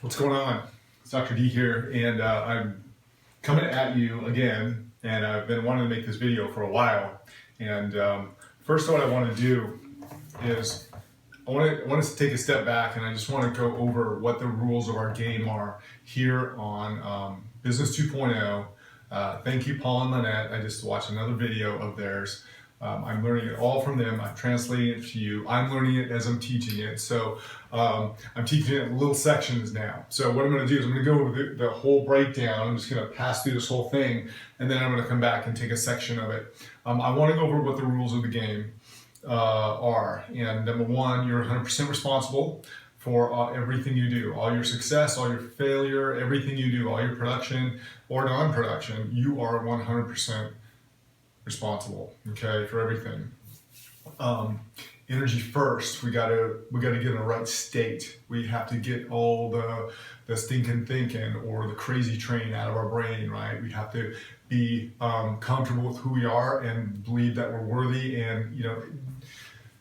What's going on? It's Dr. D here, and I'm coming at you again, and I've been wanting to make this video for a while. And first, what I want to do is I want to take a step back, and I just want to go over what the rules of our game are here on Business 2.0. Thank you, Paul and Lynette. I just watched another video of theirs. I'm learning it all from them. I'm translating it to you. I'm learning it as I'm teaching it. So I'm teaching it in little sections now. So what I'm going to do is I'm going to go over the whole breakdown. I'm just going to pass through this whole thing, and then I'm going to come back and take a section of it. I want to go over what the rules of the game are. And number one, you're 100% responsible for everything you do, all your success, all your failure, everything you do, all your production or non-production. You are 100% responsible, okay, for everything. Energy first. We gotta get in the right state. We have to get all the stinking thinking or the crazy train out of our brain, right? We have to be comfortable with who we are and believe that we're worthy, and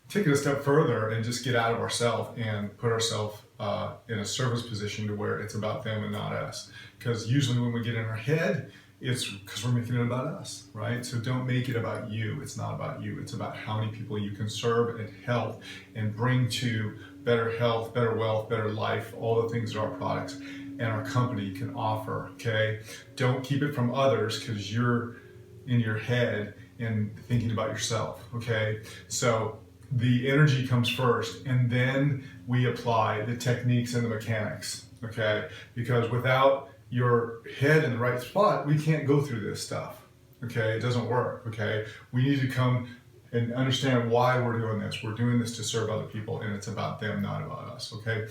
take it a step further and just get out of ourselves and put ourselves in a service position to where it's about them and not us. Because usually when we get in our head, it's because we're making it about us, right? So don't make it about you. It's not about you. It's about how many people you can serve and help and bring to better health, better wealth, better life, all the things that our products and our company can offer, okay? Don't keep it from others because you're in your head and thinking about yourself, okay? So the energy comes first, and then we apply the techniques and the mechanics, okay? Because without your head in the right spot, we can't go through this stuff, okay? It doesn't work, okay? We need to come and understand why we're doing this. We're doing this to serve other people, and it's about them, not about us, okay?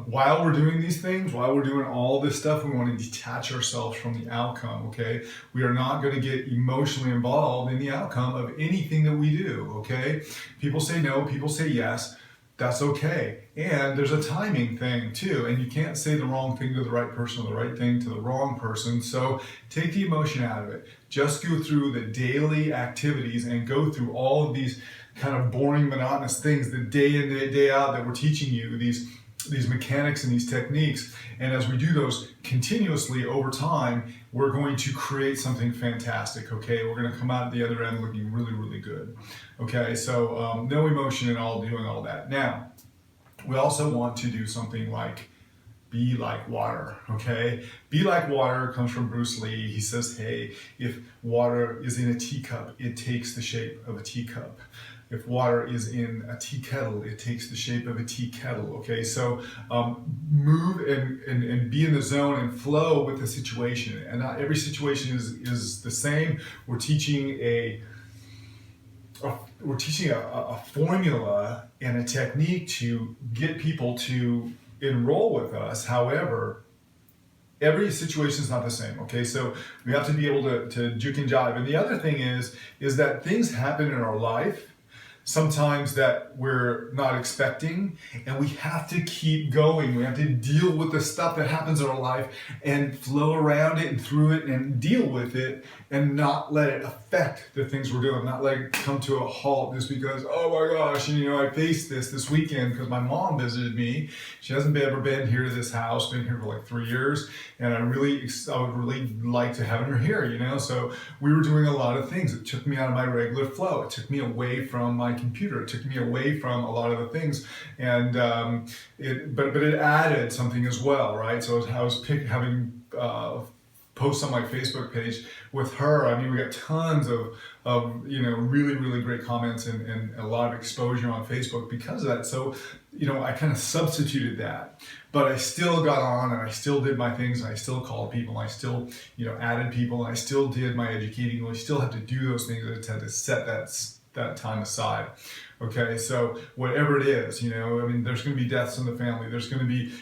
While we're doing these things, while we're doing all this stuff, we want to detach ourselves from the outcome, okay? We are not going to get emotionally involved in the outcome of anything that we do, okay? People say no, people say yes. That's okay. And there's a timing thing too, and you can't say the wrong thing to the right person or the right thing to the wrong person. So take the emotion out of it. Just go through the daily activities and go through all of these kind of boring, monotonous things, the day in, day out that we're teaching you, these mechanics and these techniques. And as we do those continuously over time, we're going to create something fantastic, okay? We're going to come out at the other end looking really, really good, okay? So no emotion at all doing all that. Now, we also want to do something like be like water, okay? Be like water comes from Bruce Lee. He says, hey, if water is in a teacup, it takes the shape of a teacup. If water is in a tea kettle, it takes the shape of a tea kettle, okay? So move and be in the zone and flow with the situation. And not every situation is the same. We're teaching a formula and a technique to get people to enroll with us. However, every situation is not the same, okay? So we have to be able to juke and jive. And the other thing is that things happen in our life sometimes that we're not expecting, and we have to keep going. We have to deal with the stuff that happens in our life and flow around it and through it and deal with it and not let it affect the things we're doing, not let it come to a halt just because, oh my gosh, I faced this weekend because my mom visited me. She hasn't ever been here to this house, been here for like 3 years, and I would really like to have her here, So we were doing a lot of things. It took me out of my regular flow. It took me away from my computer. It took me away from a lot of the things, and but it added something as well, right? So I was having posts on my Facebook page with her. I mean, we got tons of really, really great comments and a lot of exposure on Facebook because of that. So I kind of substituted that, but I still got on and I still did my things, and I still called people, and I still added people, and I still did my educating, and I still have to do those things. I just had to set that time aside, okay? So whatever it is, there's going to be deaths in the family, there's going to be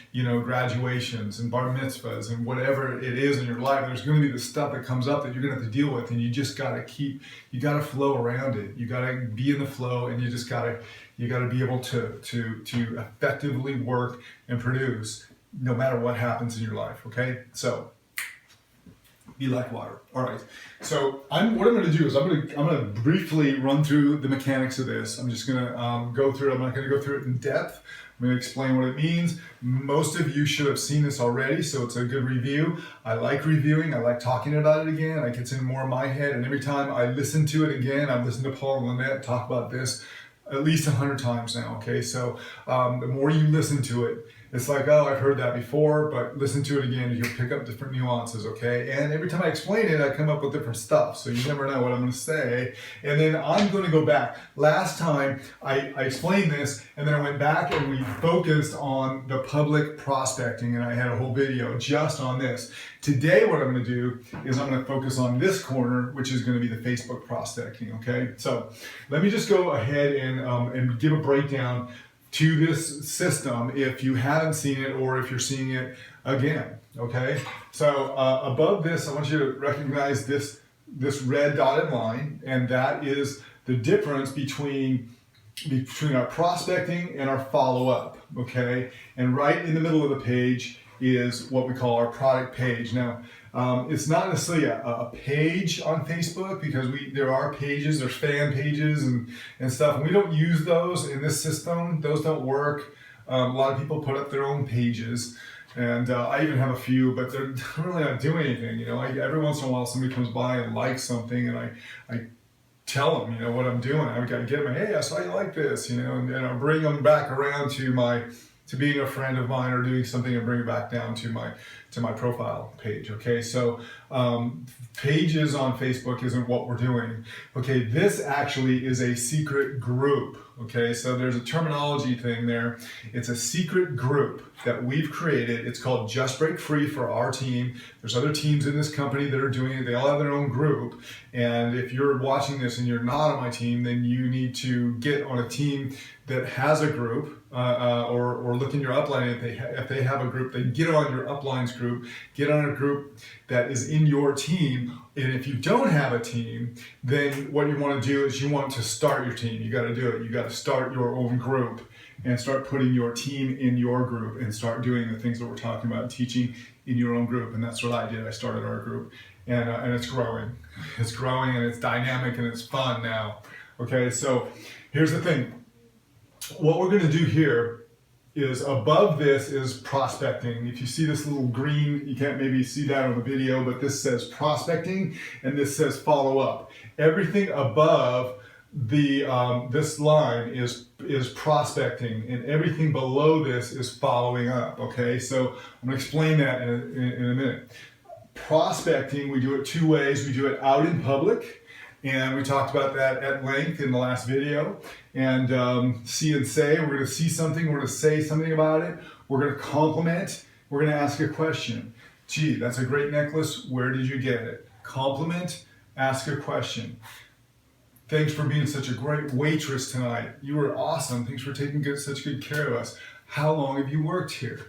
graduations and bar mitzvahs and whatever it is in your life, there's going to be the stuff that comes up that you're going to have to deal with, and you just got to flow around it. You got to be in the flow, and you got to be able to effectively work and produce no matter what happens in your life, okay? So be like water. All right. So what I'm going to do is I'm going to briefly run through the mechanics of this. I'm just going to go through it. I'm not going to go through it in depth. I'm going to explain what it means. Most of you should have seen this already, so it's a good review. I like reviewing. I like talking about it again. It gets in more of my head, and every time I listen to it again, I've listened to Paul and Lynette talk about this at least 100 times now, okay? So the more you listen to it, it's like, oh, I've heard that before, but listen to it again, you'll pick up different nuances, okay? And every time I explain it, I come up with different stuff, so you never know what I'm gonna say. And then I'm gonna go back. Last time, I explained this, and then I went back and we focused on the public prospecting, and I had a whole video just on this. Today, what I'm gonna do is I'm gonna focus on this corner, which is gonna be the Facebook prospecting, okay? So let me just go ahead and give a breakdown to this system if you haven't seen it or if you're seeing it again, okay? So above this, I want you to recognize this red dotted line, and that is the difference between our prospecting and our follow-up, okay? And right in the middle of the page is what we call our product page. Now, it's not necessarily a page on Facebook, because there are pages, there's fan pages and stuff, and we don't use those in this system. Those don't work. A lot of people put up their own pages, and I even have a few, but they're really not doing anything. You know, every once in a while somebody comes by and likes something, and I tell them, you know, what I'm doing. I've got to get them, hey, I saw you like this, you know, and I bring them back around to being a friend of mine or doing something, and bring it back down to my profile page, okay? So pages on Facebook isn't what we're doing. Okay, this actually is a secret group, okay? So there's a terminology thing there. It's a secret group that we've created. It's called Just Break Free for our team. There's other teams in this company that are doing it. They all have their own group. And if you're watching this and you're not on my team, then you need to get on a team that has a group, or look in your upline. If they have a group, then get on your uplines group, get on a group that is in your team. And if you don't have a team, then what you want to do is you want to start your team. You got to do it. You got to start your own group and start putting your team in your group and start doing the things that we're talking about, teaching in your own group. And that's what I did. I started our group, and it's growing. It's growing, and it's dynamic, and it's fun now. Okay, so here's the thing. What we're going to do here is, above this is prospecting. If you see this little green, you can't maybe see that on the video, but this says prospecting and this says follow up. Everything above this line is prospecting, and everything below this is following up, okay? So I'm going to explain that in a minute. Prospecting, we do it two ways. We do it out in public, and we talked about that at length in the last video. And see and say, we're going to see something, we're going to say something about it, we're going to compliment, we're going to ask a question. Gee, that's a great necklace, where did you get it? Compliment, ask a question. Thanks for being such a great waitress tonight. You were awesome, thanks for taking such good care of us. How long have you worked here?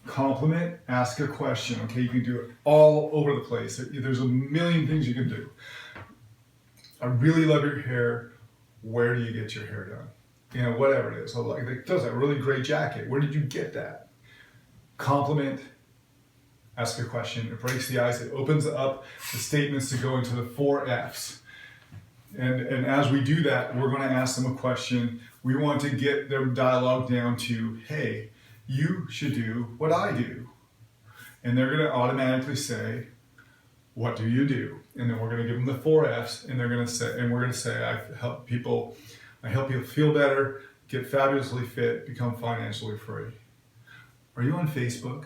Compliment, ask a question, okay? You can do it all over the place. There's a million things you can do. I really love your hair. Where do you get your hair done? You know, whatever it is. So like, does that really great jacket. Where did you get that? Compliment, ask a question. It breaks the ice. It opens up the statements to go into the 4 F's. And as we do that, we're going to ask them a question. We want to get their dialogue down to, hey, you should do what I do. And they're going to automatically say, what do you do? And then we're going to give them the 4 F's, and we're going to say, I help you feel better, get fabulously fit, become financially free. Are you on Facebook?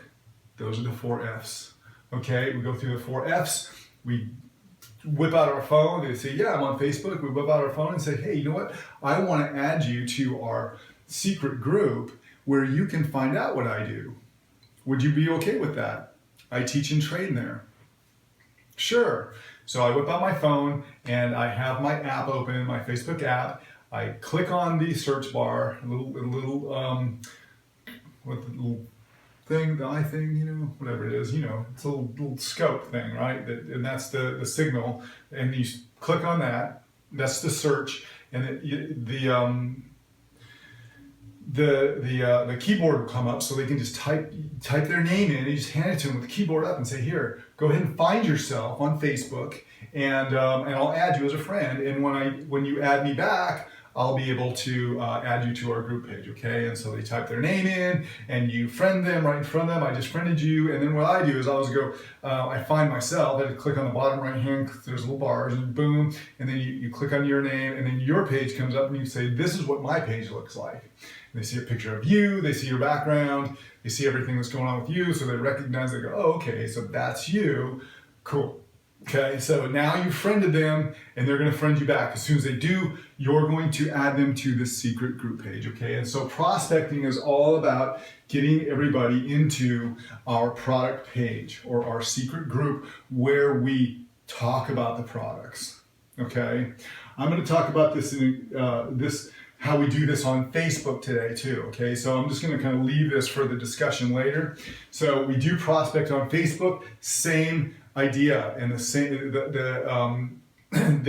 Those are the 4 F's. Okay, we go through the 4 F's. We whip out our phone. They say, yeah, I'm on Facebook. We whip out our phone and say, hey, you know what? I want to add you to our secret group where you can find out what I do. Would you be okay with that? I teach and train there. Sure. So I whip out my phone and I have my app open, my Facebook app. I click on the search bar, what the little thing, the eye thing, you know, whatever it is, you know, it's a little scope thing, right? And that's the signal. And you click on that. That's the search, and the keyboard will come up, so they can just type their name in, and you just hand it to them with the keyboard up and say, here, go ahead and find yourself on Facebook, and I'll add you as a friend. And when you add me back, I'll be able to add you to our group page, okay? And so they type their name in and you friend them right in front of them. I just friended you. And then what I do is I always go, I find myself, I click on the bottom right hand, there's little bars and boom. And then you click on your name and then your page comes up and you say, this is what my page looks like. And they see a picture of you, they see your background, they see everything that's going on with you. So they recognize, they go, oh, okay, so that's you. Cool. Okay, so now you've friended them and they're going to friend you back. As soon as they do, you're going to add them to the secret group page, okay? And so prospecting is all about getting everybody into our product page or our secret group where we talk about the products, okay? I'm going to talk about this in how we do this on Facebook today too, okay? So I'm just gonna kind of leave this for the discussion later. So we do prospect on Facebook, same idea, and the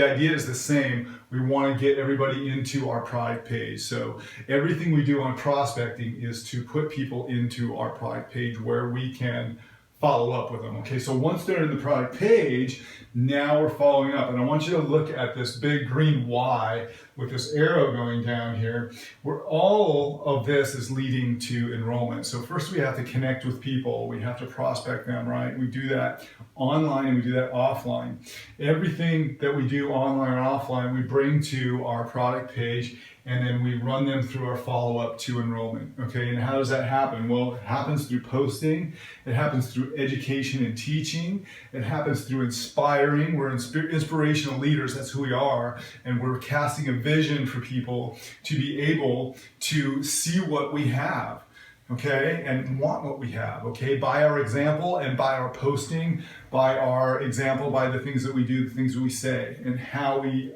idea is the same. We wanna get everybody into our product page. So everything we do on prospecting is to put people into our product page where we can follow up with them, okay? So once they're in the product page, now we're following up. And I want you to look at this big green Y with this arrow going down here, where all of this is leading to enrollment. So first we have to connect with people. We have to prospect them, right? We do that online and we do that offline. Everything that we do online and offline, we bring to our product page and then we run them through our follow-up to enrollment, okay? And how does that happen? Well, it happens through posting, it happens through education and teaching, it happens through inspiring. We're inspirational leaders, that's who we are, and we're casting a vision for people to be able to see what we have, okay, and want what we have, okay, by our example and by our posting, by our example, by the things that we do, the things that we say, and how we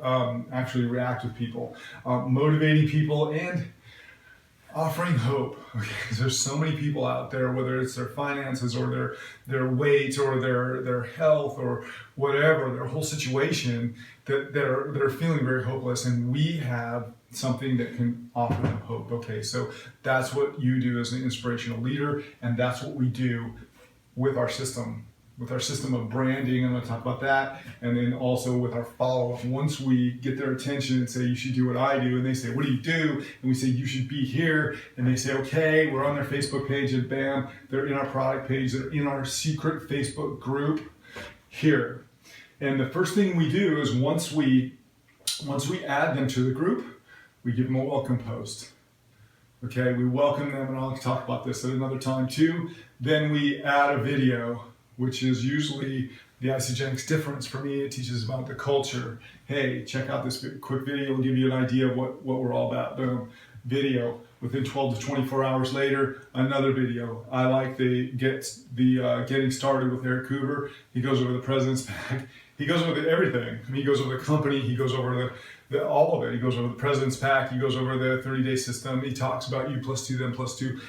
actually react with people, motivating people and offering hope, okay, because there's so many people out there, whether it's their finances or their weight or their health or whatever, their whole situation, that are feeling very hopeless, and we have something that can offer them hope, okay? So that's what you do as an inspirational leader, and that's what we do with our system of branding. I'm going to talk about that, and then also with our follow-up. Once we get their attention and say, you should do what I do, and they say, what do you do? And we say, you should be here, and they say, okay, we're on their Facebook page, and bam, they're in our product page, they're in our secret Facebook group here. And the first thing we do is once we add them to the group, we give them a welcome post. Okay, we welcome them, and I'll talk about this at another time too. Then we add a video, which is usually the Isogenics difference. For me, it teaches about the culture. Hey, check out this quick video, it'll give you an idea of what we're all about. Boom, video. Within 12 to 24 hours later, another video. I like the getting started with Eric Coover. He goes over the president's pack. He goes over everything. I mean, he goes over the company. He goes over all of it. He goes over the president's pack. He goes over the 30-day system. He talks about you plus two, then plus two.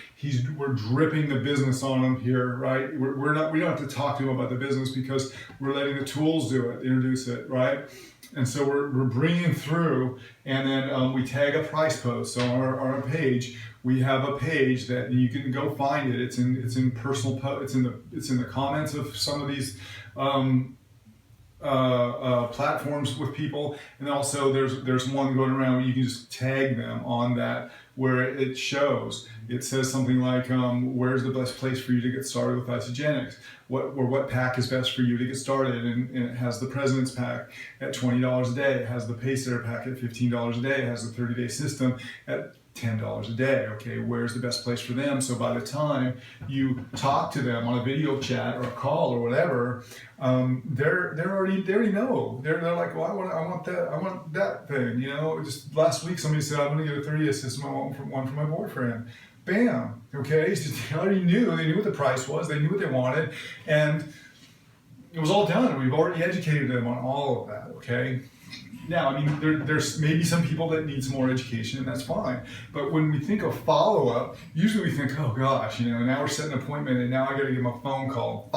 We're dripping the business on him here, right? We don't have to talk to him about the business because we're letting the tools do it, introduce it, right? And so we're bringing through, and then we tag a price post. So on our page, we have a page that you can go find it. It's in personal it's in the comments of some of these platforms with people, and also there's one going around where you can just tag them on that, where it shows. It says something like, where's the best place for you to get started with Isogenics? What pack is best for you to get started? And it has the President's Pack at $20 a day. It has the Pacer Pack at $15 a day. It has the 30-day system at $10 a day. Okay, where's the best place for them? So by the time you talk to them on a video chat or a call or whatever, they already know. They're like, well, I want that thing. You know, just last week somebody said, I'm going to get a 30-day system. I want one for my boyfriend. Bam. Okay, they already knew. They knew what the price was. They knew what they wanted, and it was all done. We've already educated them on all of that. Okay. Now, I mean, there's maybe some people that need some more education, and that's fine. But when we think of follow-up, usually we think, oh gosh, you know, now we're setting an appointment, and now I got to give them a phone call,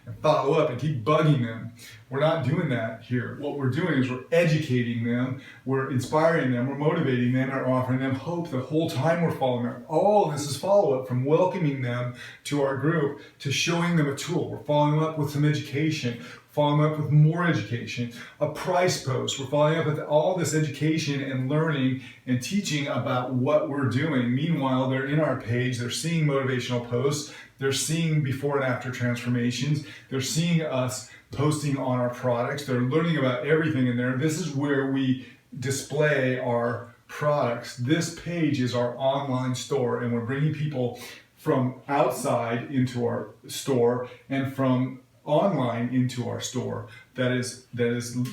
and follow up and keep bugging them. We're not doing that here. What we're doing is we're educating them, we're inspiring them, we're motivating them, and offering them hope the whole time we're following them. All of this is follow-up, from welcoming them to our group to showing them a tool. We're following up with some education, following up with more education, a price post. We're following up with all this education and learning and teaching about what we're doing. Meanwhile, they're in our page, they're seeing motivational posts, they're seeing before and after transformations, they're seeing us posting on our products, they're learning about everything in there. This is where we display our products. This page is our online store, and we're bringing people from outside into our store and from online into our store that is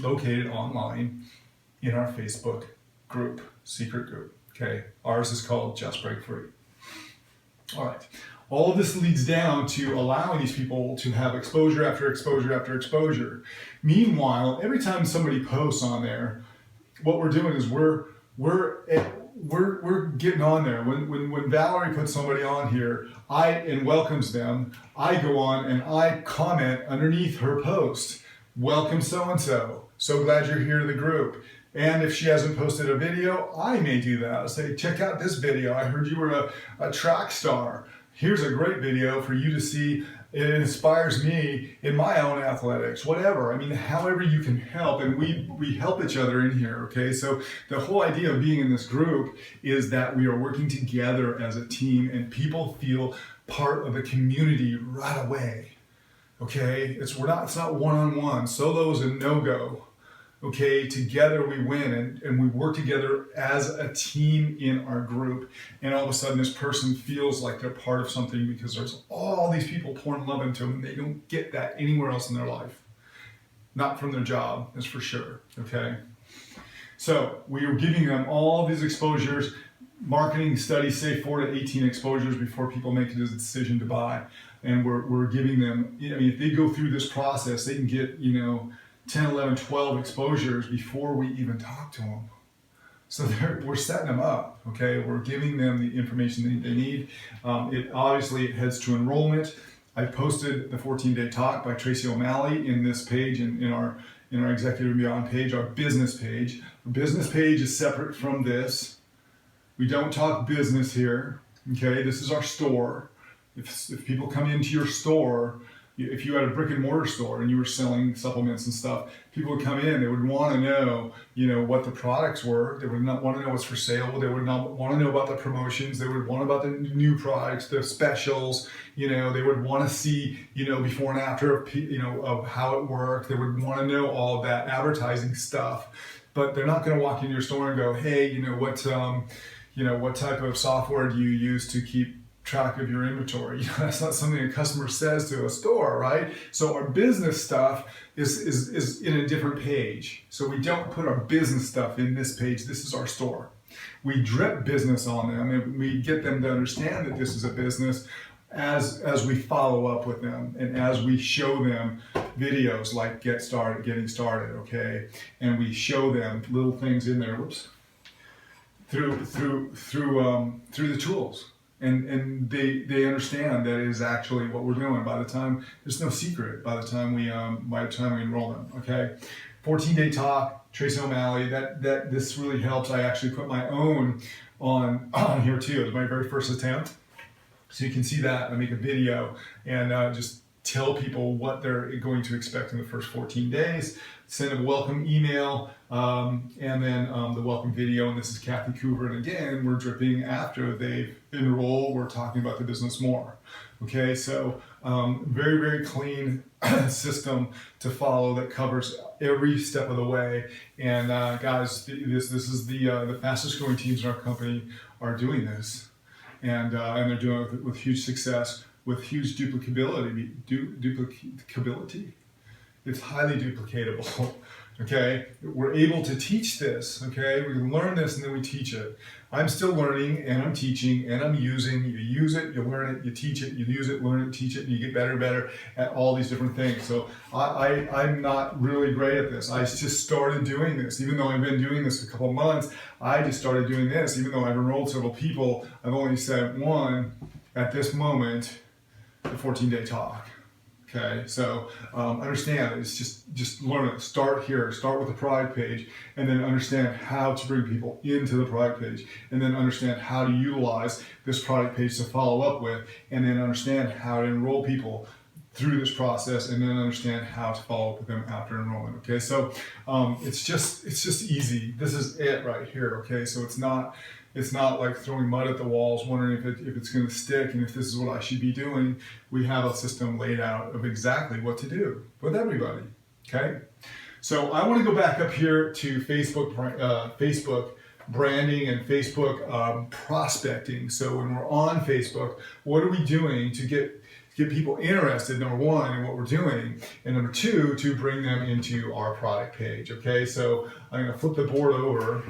located online in our Facebook group, secret group. Okay, ours is called Just Break Free. All right, all of this leads down to allowing these people to have exposure after exposure after exposure. Meanwhile, every time somebody posts on there, what we're doing is we're getting on there. When Valerie puts somebody on here and welcomes them, I go on and I comment underneath her post, welcome so-and-so. So glad you're here to the group. And if she hasn't posted a video, I may do that. I'll say, check out this video. I heard you were a track star. Here's a great video for you to see. It inspires me in my own athletics, whatever. I mean, however you can help, and we help each other in here, okay? So the whole idea of being in this group is that we are working together as a team and people feel part of the community right away, okay? It's not one-on-one. Solo is a no-go. Okay, together we win, and we work together as a team in our group, and all of a sudden this person feels like they're part of something because there's all these people pouring love into them, and they don't get that anywhere else in their life. Not from their job, that's for sure, okay? So we are giving them all these exposures. Marketing studies say 4 to 18 exposures before people make a decision to buy, and we're giving them, I mean, if they go through this process, they can get, 10, 11, 12 exposures before we even talk to them. So we're setting them up, okay? We're giving them the information they need. It heads to enrollment. I posted the 14-day talk by Tracy O'Malley in this page, in our Executive and Beyond page, our business page. Our business page is separate from this. We don't talk business here, okay? This is our store. If people come into your store, if you had a brick and mortar store and you were selling supplements and stuff, people would come in, they would want to know, what the products were. They would not want to know what's for sale. They would not want to know about the promotions. They would want about the new products, the specials. They would want to see, before and after of how it worked. They would want to know all of that advertising stuff. But they're not going to walk into your store and go, hey, what type of software do you use to keep track of your inventory? That's not something a customer says to a store, right? So our business stuff is in a different page. So we don't put our business stuff in this page. This is our store. We drip business on them, and we get them to understand that this is a business as we follow up with them and as we show them videos like getting started, okay? And we show them little things in there, through the tools. And they understand that is actually what we're doing. By the time, there's no secret by the time we enroll them, okay? 14-day talk, Tracy O'Malley, this really helps. I actually put my own on here too. It was my very first attempt. So you can see that. I make a video and just tell people what they're going to expect in the first 14 days, send a welcome email, and then the welcome video. And this is Kathy Coover. And again, we're dripping after they've enrolled. We're talking about the business more. Okay, so very, very clean system to follow that covers every step of the way. And guys, this is the fastest growing teams in our company are doing this. And they're doing it with huge success, with huge duplicability. It's highly duplicatable, okay? We're able to teach this, okay? We learn this and then we teach it. I'm still learning and I'm teaching and I'm using. You use it, you learn it, you teach it, you use it, learn it, teach it, and you get better and better at all these different things. So I'm not really great at this. I just started doing this. Even though I've been doing this for a couple of months, I just started doing this. Even though I've enrolled several people, I've only sent one at this moment, the 14-day talk. Okay, so understand it's just learn it. Start here. Start with the product page, and then understand how to bring people into the product page, and then understand how to utilize this product page to follow up with, and then understand how to enroll people through this process and then understand how to follow up with them after enrollment. Okay, so it's just easy. This is it right here. Okay, so it's not like throwing mud at the walls, wondering if it's going to stick and if this is what I should be doing. We have a system laid out of exactly what to do with everybody. Okay, so I want to go back up here to Facebook branding and Facebook prospecting. So when we're on Facebook, what are we doing to get people interested, number one, in what we're doing, and number two, to bring them into our product page. Okay, so I'm going to flip the board over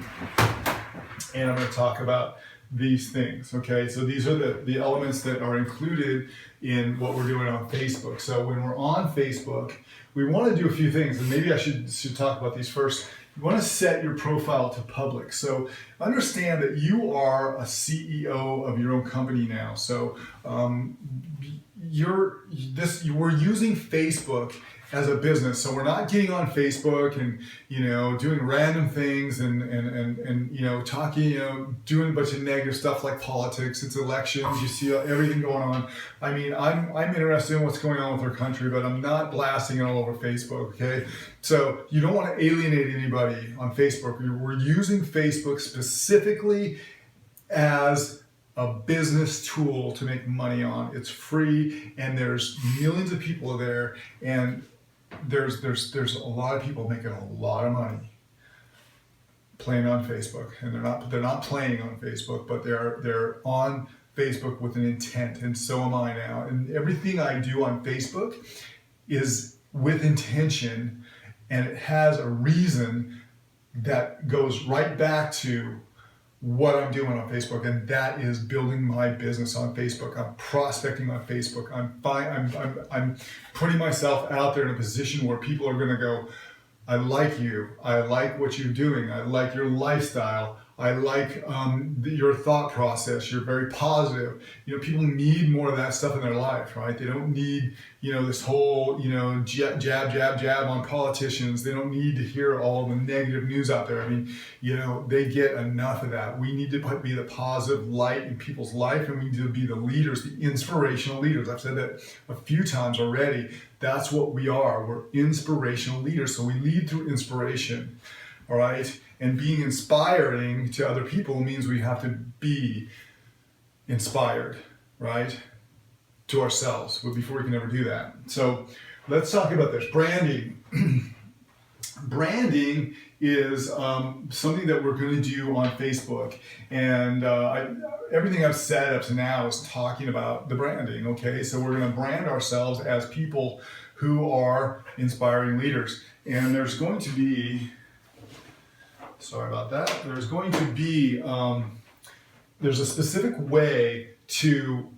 and I'm going to talk about these things. Okay, so these are the elements that are included in what we're doing on Facebook. So when we're on Facebook, we want to do a few things, and maybe I should talk about these first. You want to set your profile to public. So understand that you are a CEO of your own company now. So we're using Facebook as a business. So we're not getting on Facebook and doing random things and talking, doing a bunch of negative stuff like politics. It's elections. You see everything going on. I mean, I'm interested in what's going on with our country, but I'm not blasting it all over Facebook. Okay, so you don't want to alienate anybody on Facebook. We're using Facebook specifically as a business tool to make money on. It's free, and there's millions of people there, and there's a lot of people making a lot of money playing on Facebook, and they're not playing on Facebook, but they're on Facebook with an intent, and so am I now. And everything I do on Facebook is with intention, and it has a reason that goes right back to what I'm doing on Facebook, and that is building my business on Facebook. I'm prospecting on Facebook. I'm putting myself out there in a position where people are going to go, I like you. I like what you're doing. I like your lifestyle. I like your thought process. You're very positive. People need more of that stuff in their life, right? They don't need, this whole, jab on politicians. They don't need to hear all the negative news out there. I mean, they get enough of that. We need to be the positive light in people's life, and we need to be the leaders, the inspirational leaders. I've said that a few times already. That's what we are. We're inspirational leaders. So we lead through inspiration, all right? And being inspiring to other people means we have to be inspired, right? To ourselves, but before we can ever do that. So let's talk about this. Branding. Branding is something that we're going to do on Facebook. And everything I've said up to now is talking about the branding, okay? So we're going to brand ourselves as people who are inspiring leaders. And there's going to be... Sorry about that. There's going to be, there's a specific way to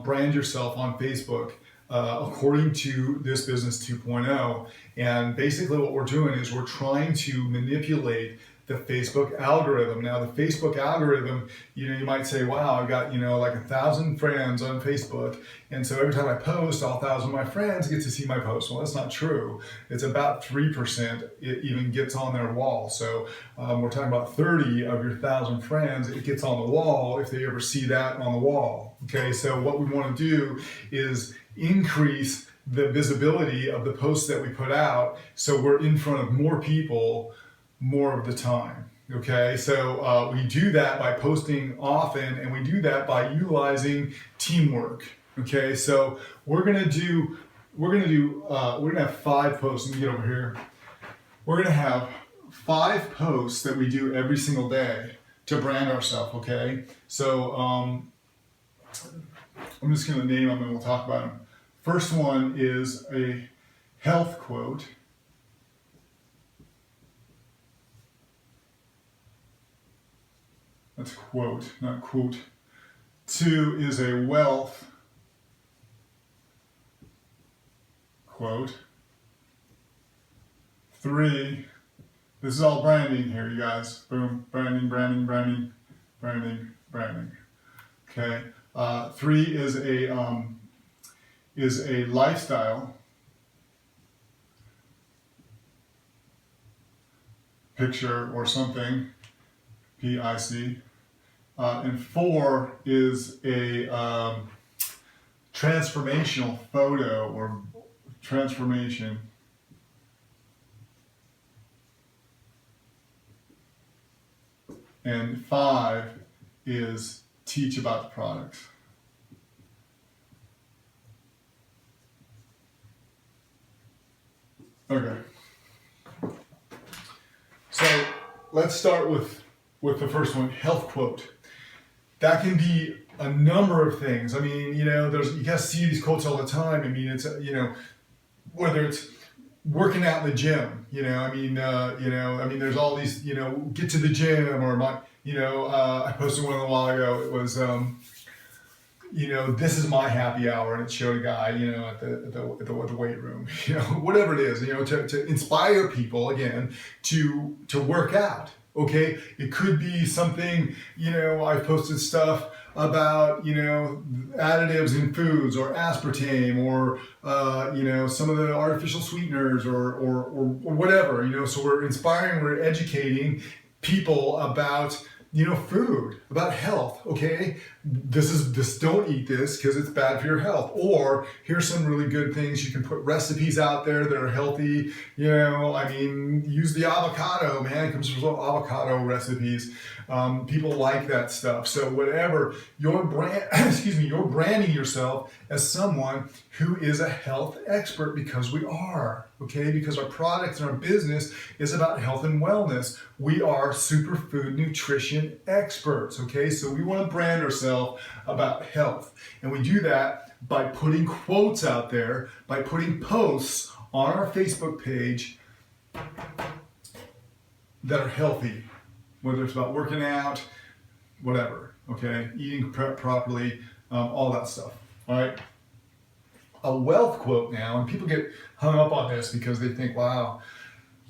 brand yourself on Facebook according to this Business 2.0. And basically what we're doing is we're trying to manipulate the Facebook algorithm. Now the Facebook algorithm, you might say, wow, I've got, like 1,000 friends on Facebook. And so every time I post, all 1,000 of my friends get to see my post. Well, that's not true. It's about 3% it even gets on their wall. So we're talking about 30 of your 1,000 friends, it gets on the wall if they ever see that on the wall. Okay, so what we want to do is increase the visibility of the posts that we put out so we're in front of more people more of the time. Okay, so we do that by posting often, and we do that by utilizing teamwork. Okay, so we're gonna have 5 posts. Let me get over here. We're gonna have 5 posts that we do every single day to brand ourselves. Okay, so I'm just gonna name them and we'll talk about them. First one is a health quote. That's quote, not quote. 2 is a wealth quote. 3, this is all branding here, you guys. Boom, branding, branding, branding, branding, branding. Okay. 3 is a lifestyle picture or something. PIC. And 4 is a transformational photo transformation. And 5 is teach about the products. Okay. So let's start with the first one, health quote. That can be a number of things. I mean, you guys see these quotes all the time. I mean, it's, whether it's working out in the gym, there's all these, get to the gym, or I posted one a while ago. It was, this is my happy hour, and it showed a guy, at the weight room, whatever it is, to inspire people again to work out. Okay, it could be something, I've posted stuff about, additives in foods, or aspartame, or, some of the artificial sweeteners, or whatever, so we're inspiring, we're educating people about, food, about health. Okay, this don't eat this because it's bad for your health, or here's some really good things. You can put recipes out there that are healthy. Use the avocado, man. It comes from avocado recipes. People like that stuff. So whatever your brand, you're branding yourself as someone who is a health expert, because we are, okay? Because our products and our business is about health and wellness. We are superfood nutrition experts, okay? So we want to brand ourselves about health. And we do that by putting quotes out there, by putting posts on our Facebook page that are healthy, whether it's about working out, whatever, okay? Eating properly, all that stuff, all right? A wealth quote now, and people get hung up on this because they think, wow,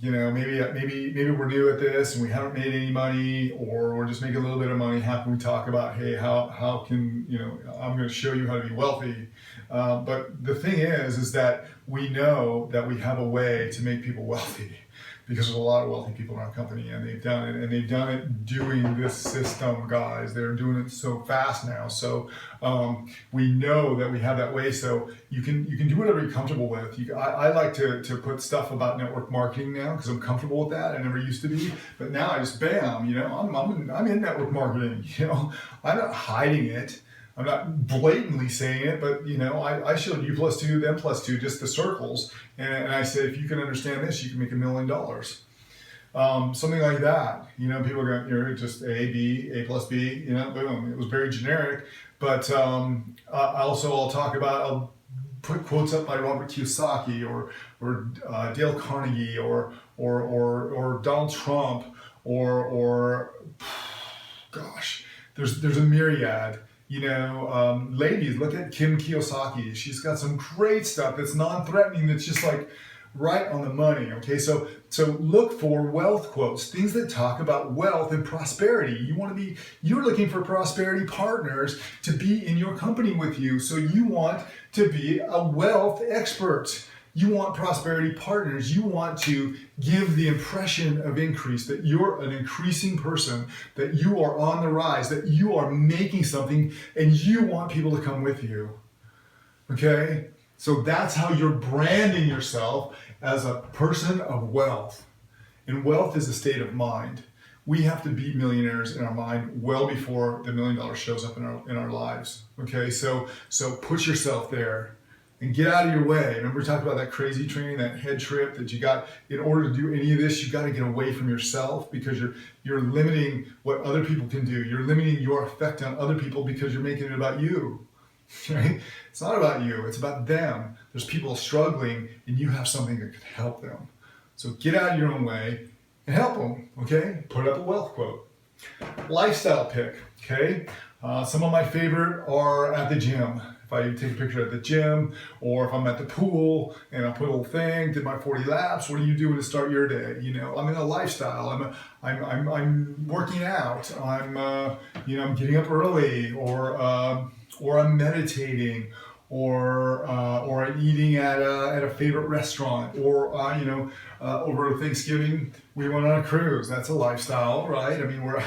maybe we're new at this and we haven't made any money, or we're just making a little bit of money. How can we talk about, hey, how can, I'm going to show you how to be wealthy. But the thing is that we know that we have a way to make people wealthy, because there's a lot of wealthy people in our company, and they've done it doing this system, guys. They're doing it so fast now. So we know that we have that way. So you can do whatever you're comfortable with. I like to put stuff about network marketing now, because I'm comfortable with that. I never used to be, but now I just I'm in network marketing. I'm not hiding it. I'm not blatantly saying it, but I showed you +2, them +2, just the circles, and I said, if you can understand this, you can make $1 million. Something like that. People are going, just A, B, A plus B, boom. It was very generic, but I'll put quotes up by Robert Kiyosaki, or Dale Carnegie, or Donald Trump, or gosh, there's a myriad. Ladies, look at Kim Kiyosaki. She's got some great stuff that's non-threatening, that's just like right on the money. Okay, so look for wealth quotes, things that talk about wealth and prosperity. You're looking for prosperity partners to be in your company with you. So you want to be a wealth expert. You want prosperity partners. You want to give the impression of increase, that you're an increasing person, that you are on the rise, that you are making something, and you want people to come with you. Okay? So that's how you're branding yourself, as a person of wealth. And wealth is a state of mind. We have to be millionaires in our mind well before the $1 million shows up in our lives. Okay? So put yourself there. And get out of your way. Remember, we talked about that crazy training, that head trip that you got. In order to do any of this, you got to get away from yourself, because you're limiting what other people can do. You're limiting your effect on other people because you're making it about you. Right? It's not about you. It's about them. There's people struggling, and you have something that could help them. So get out of your own way and help them. Okay? Put up a wealth quote. Lifestyle pick. Okay? Some of my favorite are at the gym. If I take a picture at the gym, or if I'm at the pool and I put a little thing, did my 40 laps, what are you doing to start your day? I'm in a lifestyle. I'm working out. I'm getting up early, or I'm meditating, or eating at a favorite restaurant, or over Thanksgiving we went on a cruise. That's a lifestyle, right? I mean, we're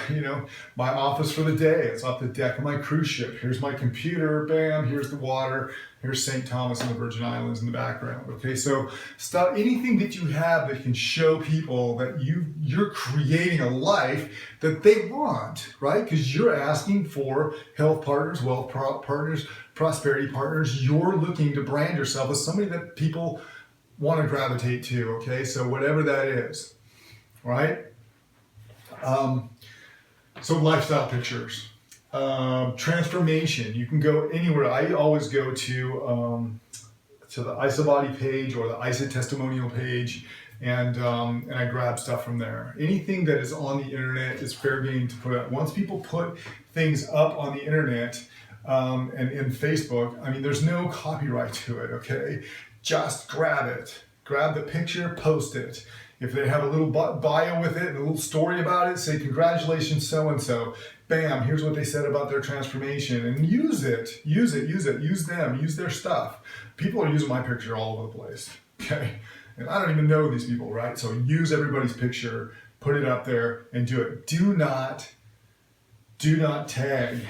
my office for the day. It's off the deck of my cruise ship. Here's my computer. Bam. Here's the water. Here's St. Thomas and the Virgin Islands in the background. Okay, so stuff, anything that you have that can show people that you're creating a life that they want, right? Because you're asking for health partners, wealth partners, prosperity partners. You're looking to brand yourself as somebody that people want to gravitate to. Okay, so whatever that is, right? So lifestyle pictures. Transformation. You can go anywhere. I always go to the IsoBody page or the ISO testimonial page, and I grab stuff from there. Anything that is on the internet is fair game to put up. Once people put things up on the internet and in Facebook, I mean, there's no copyright to it. Okay, just grab it. Grab the picture, post it. If they have a little bio with it and a little story about it, say, congratulations, so-and-so. Bam, here's what they said about their transformation. And use it, use them, use their stuff. People are using my picture all over the place, okay? And I don't even know these people, right? So use everybody's picture, put it up there, and do it. Do not tag.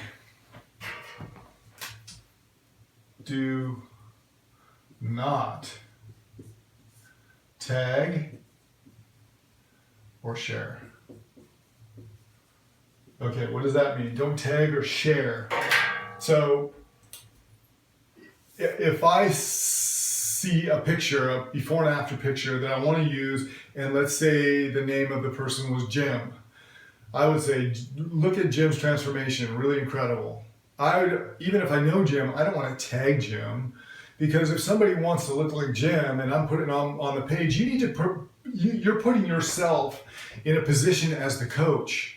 Do not tag or share. Okay, what does that mean? Don't tag or share. So if I see a picture, a before and after picture that I want to use, and let's say the name of the person was Jim, I would say, look at Jim's transformation, really incredible. Even if I know Jim, I don't want to tag Jim, because if somebody wants to look like Jim and I'm putting it on the page, you're putting yourself in a position as the coach.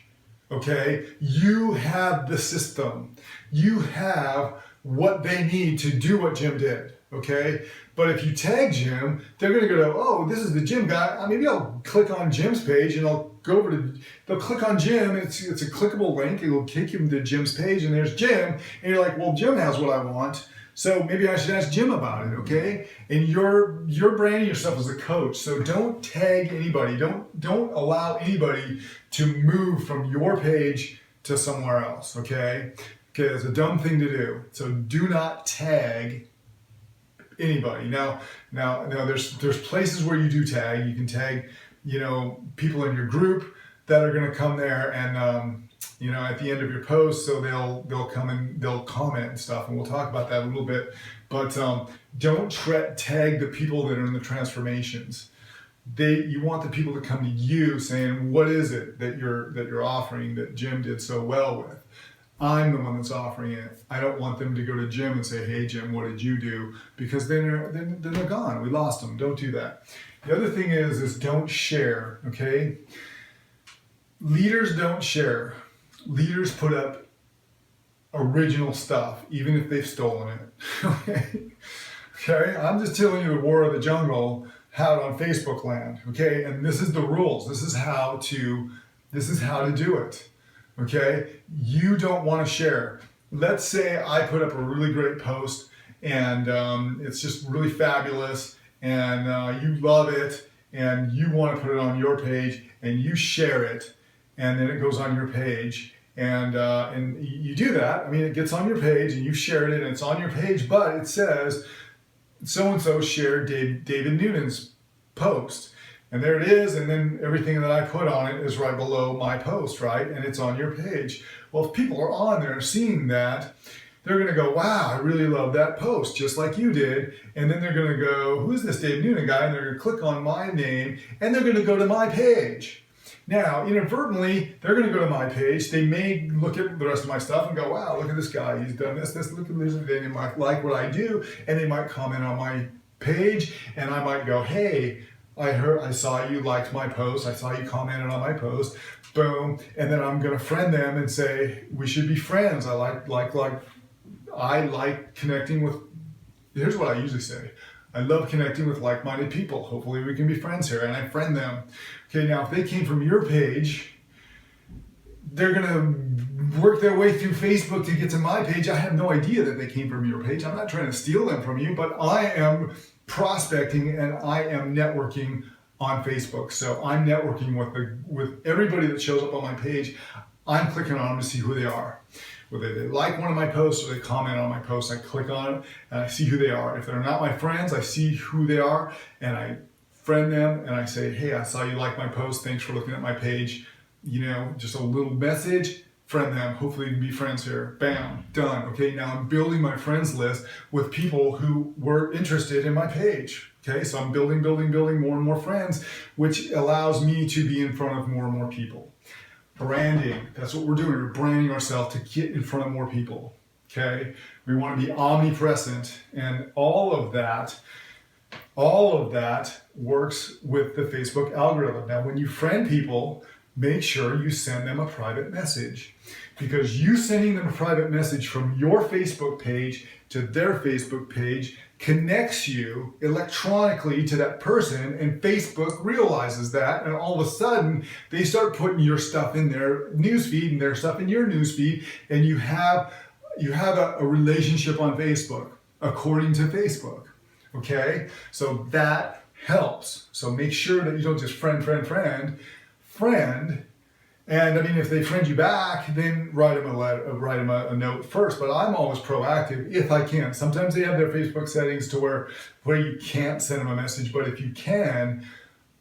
Okay, you have the system. You have what they need to do what Jim did. Okay, but if you tag Jim, they're going to go, oh, this is the Jim guy. Maybe I'll click on Jim's page and I'll go over to. They'll click on Jim. It's a clickable link. It will take him to Jim's page, and there's Jim. And you're like, well, Jim has what I want. So maybe I should ask Jim about it, okay? And you're branding yourself as a coach, so don't tag anybody. Don't allow anybody to move from your page to somewhere else, okay? Okay, that's a dumb thing to do. So do not tag anybody. Now there's places where you do tag. You can tag, people in your group that are going to come there and at the end of your post, so they'll come and they'll comment and stuff, and we'll talk about that a little bit. But don't tag the people that are in the transformations. You want the people to come to you saying, what is it that you're offering that Jim did so well with? I'm the one that's offering it. I don't want them to go to Jim and say, hey Jim, what did you do? Because then they're gone. We lost them. Don't do that. The other thing is don't share. Okay, leaders don't share. Leaders put up original stuff, even if they've stolen it. Okay, I'm just telling you the war of the jungle out on Facebook land. Okay, and this is the rules. This is how to do it. Okay, you don't want to share. Let's say I put up a really great post and it's just really fabulous, and you love it, and you want to put it on your page, and you share it. And then it goes on your page, and you do that. I mean, it gets on your page, and you shared it, and it's on your page, but it says so-and-so shared David Noonan's post. And there it is, and then everything that I put on it is right below my post, right? And it's on your page. Well, if people are on there seeing that, they're going to go, wow, I really love that post, just like you did. And then they're going to go, who's this Dave Noonan guy? And they're going to click on my name, and they're going to go to my page. Now, inadvertently, they're going to go to my page. They may look at the rest of my stuff and go, wow, look at this guy. He's done this, look at this. They might like what I do, and they might comment on my page, and I might go, hey, I saw you liked my post. I saw you commented on my post. Boom. And then I'm going to friend them and say, we should be friends. I like connecting with, here's what I usually say. I love connecting with like-minded people. Hopefully we can be friends here, and I friend them. Okay, now if they came from your page, they're gonna work their way through Facebook to get to my page. I have no idea that they came from your page. I'm not trying to steal them from you, but I am prospecting and I am networking on Facebook. So I'm networking with everybody that shows up on my page. I'm clicking on them to see who they are. Whether they like one of my posts or they comment on my posts, I click on it and I see who they are. If they're not my friends, I see who they are and I friend them and I say, hey, I saw you like my post. Thanks for looking at my page. You know, just a little message, friend them. Hopefully we can be friends here. Bam, done. Okay, now I'm building my friends list with people who were interested in my page. Okay, so I'm building more and more friends, which allows me to be in front of more and more people. Branding, that's what we're doing. We're branding ourselves to get in front of more people. Okay, we want to be omnipresent, and all of that works with the Facebook algorithm. Now, when you friend people, make sure you send them a private message, because you sending them a private message from your Facebook page to their Facebook page connects you electronically to that person, and Facebook realizes that, and all of a sudden they start putting your stuff in their newsfeed and their stuff in your newsfeed, and you have a relationship on Facebook according to Facebook. Okay, so that helps. So make sure that you don't just friend. And I mean, if they friend you back, then write them a note first. But I'm always proactive if I can. Sometimes they have their Facebook settings to where you can't send them a message. But if you can,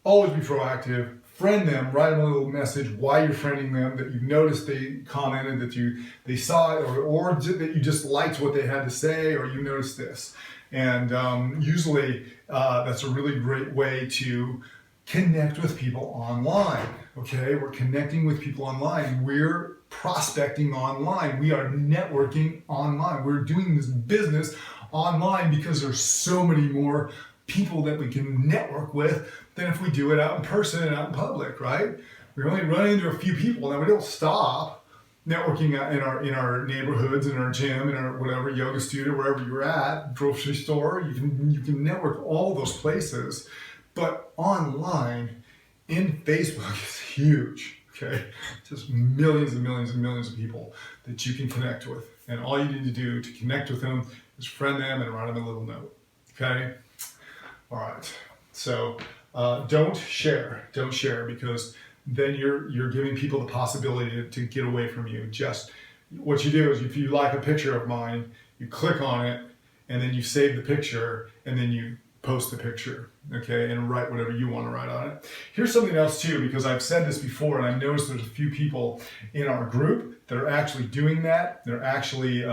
always be proactive. Friend them, write them a little message while you're friending them that you noticed they commented, that they saw it, or that you just liked what they had to say, or you noticed this. And usually that's a really great way to connect with people online. Okay, we're connecting with people online. We're prospecting online. We are networking online. We're doing this business online because there's so many more people that we can network with than if we do it out in person and out in public, right? We only run into a few people. Now, we don't stop networking in our neighborhoods, in our gym, in our whatever, yoga studio, wherever you're at, grocery store. You can network all those places. But online, in Facebook, is huge, okay? Just millions and millions and millions of people that you can connect with. And all you need to do to connect with them is friend them and write them a little note, okay? All right, so don't share, because then you're giving people the possibility to get away from you. Just what you do is, if you like a picture of mine, you click on it, and then you save the picture, and then you post the picture, okay, and write whatever you want to write on it. Here's something else too, because I've said this before, and I've noticed there's a few people in our group that are actually doing that. They're actually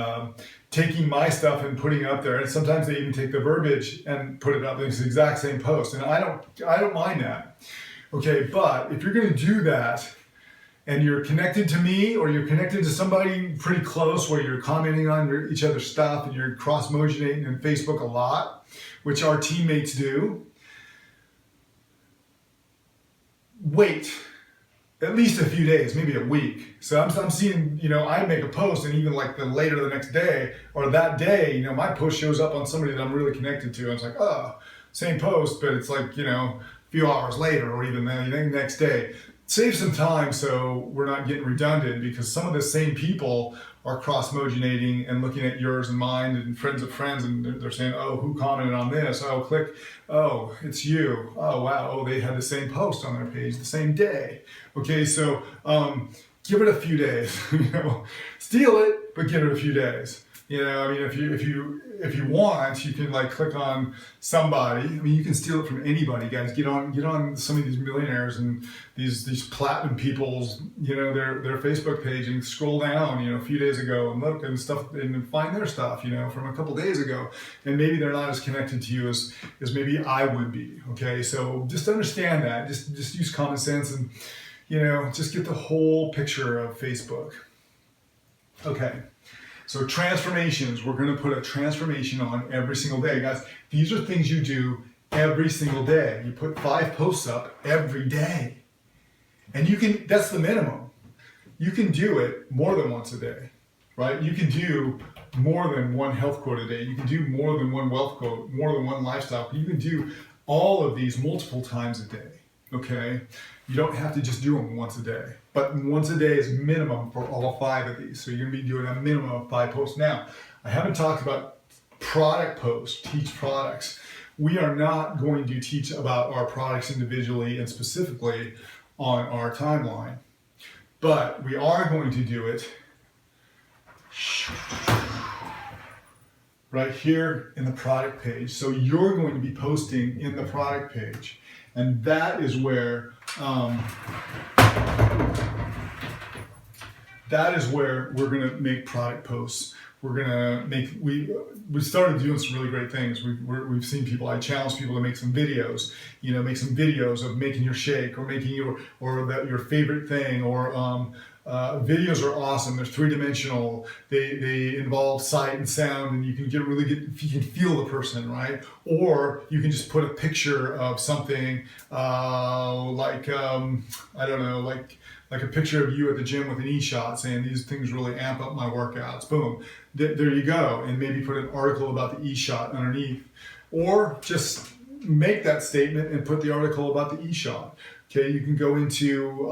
taking my stuff and putting it up there, and sometimes they even take the verbiage and put it up. It's the exact same post, and I don't mind that. Okay, but if you're going to do that, and you're connected to me, or you're connected to somebody pretty close where you're commenting on each other's stuff and you're cross-moginating in Facebook a lot, which our teammates do, wait at least a few days, maybe a week. So I'm seeing, I make a post, and even like later the next day or that day, my post shows up on somebody that I'm really connected to. I was like, oh, same post, but it's like, a few hours later, or even the next day. Save some time so we're not getting redundant, because some of the same people are cross-moginating and looking at yours and mine and friends of friends, and they're saying, oh, who commented on this? Oh, click. Oh, it's you. Oh, wow. Oh, they had the same post on their page the same day. Okay, so give it a few days. Steal it, but give it a few days. If you want, you can click on somebody. You can steal it from anybody, guys. Get on some of these millionaires and these platinum people's, their Facebook page, and scroll down, a few days ago, and look and stuff, and find their stuff, from a couple days ago. And maybe they're not as connected to you as maybe I would be. Okay, so just understand that. Just use common sense, and just get the whole picture of Facebook. Okay. So transformations, we're going to put a transformation on every single day. Guys, these are things you do every single day. You put 5 posts up every day. And that's the minimum. You can do it more than once a day, right? You can do more than one health quote a day. You can do more than one wealth quote, more than one lifestyle. You can do all of these multiple times a day, okay? You don't have to just do them once a day, but once a day is minimum for all 5 of these. So you're gonna be doing a minimum of 5 posts. Now, I haven't talked about product posts, teach products. We are not going to teach about our products individually and specifically on our timeline, but we are going to do it right here in the product page. So you're going to be posting in the product page, and that is where we're going to make product posts. We're gonna make, we started doing some really great things. We've seen people, I challenge people to make some videos, make some videos of making your shake or making your favorite thing, or videos are awesome. They're 3-dimensional. They involve sight and sound, and you can you can feel the person, right? Or you can just put a picture of something I don't know, like a picture of you at the gym with an e-shot saying these things really amp up my workouts. Boom, there you go. And maybe put an article about the e-shot underneath, or just make that statement and put the article about the e-shot. Okay, you can go into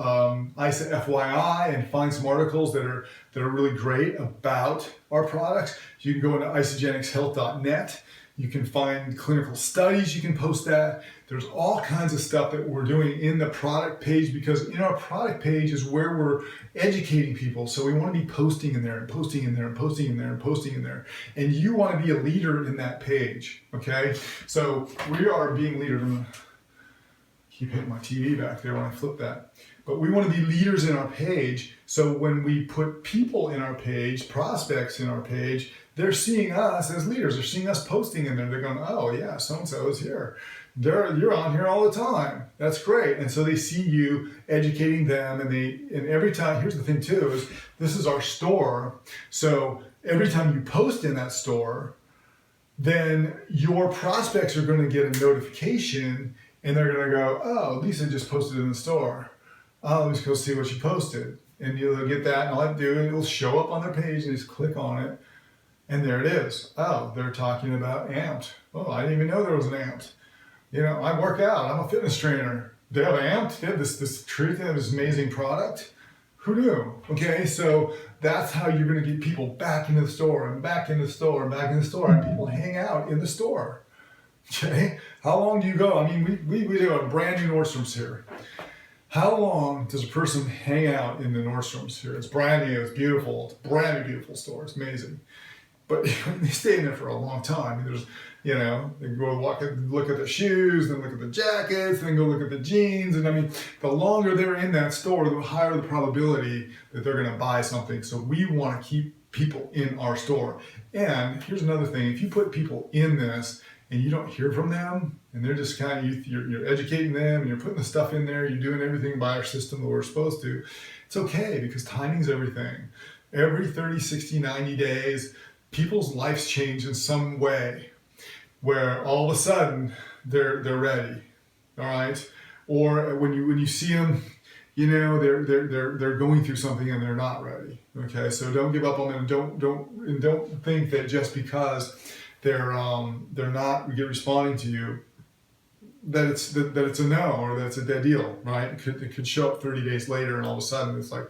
ISA FYI and find some articles that are really great about our products. You can go into isagenixhealth.net. You can find clinical studies, you can post that. There's all kinds of stuff that we're doing in the product page, because in our product page is where we're educating people. So we want to be posting in there and posting in there and posting in there and posting in there. And you want to be a leader in that page, okay? So we are being leaders. I'm gonna keep hitting my TV back there when I flip that. But we want to be leaders in our page. So when we put people in our page, prospects in our page, they're seeing us as leaders. They're seeing us posting in there. They're going, oh yeah, so-and-so is here. You're on here all the time. That's great. And so they see you educating them, and every time, here's the thing too, is this is our store. So every time you post in that store, then your prospects are going to get a notification, and they're going to go, oh, Lisa just posted in the store. Oh, let's go see what she posted. And you'll get that, and all I do, it'll show up on their page, and just click on it. And there it is. Oh, they're talking about Amped. Oh, I didn't even know there was an Amped. I work out. I'm a fitness trainer. They have Amped. They have this treat. They have this amazing product. Who knew? Okay, so that's how you're going to get people back into the store and back into the store and back into the store, and people hang out in the store. Okay, how long do you go? I mean, we do a brand new Nordstrom's here. How long does a person hang out in the Nordstrom's here? It's brand new. It's beautiful. It's a brand new, beautiful store. It's amazing. But they stay in there for a long time. There's, they go look at the shoes, then look at the jackets, then go look at the jeans. And I mean, the longer they're in that store, the higher the probability that they're going to buy something. So we want to keep people in our store. And here's another thing. If you put people in this and you don't hear from them, and they're just kind of, you're educating them, and you're putting the stuff in there, you're doing everything by our system that we're supposed to, it's okay, because timing's everything. Every 30, 60, 90 days, people's lives change in some way, where all of a sudden they're ready, all right? Or when you see them, they're going through something and they're not ready. Okay, so don't give up on them. Don't think that just because they're not responding to you, that it's a no, or that it's a dead deal, right? It could show up 30 days later, and all of a sudden it's like,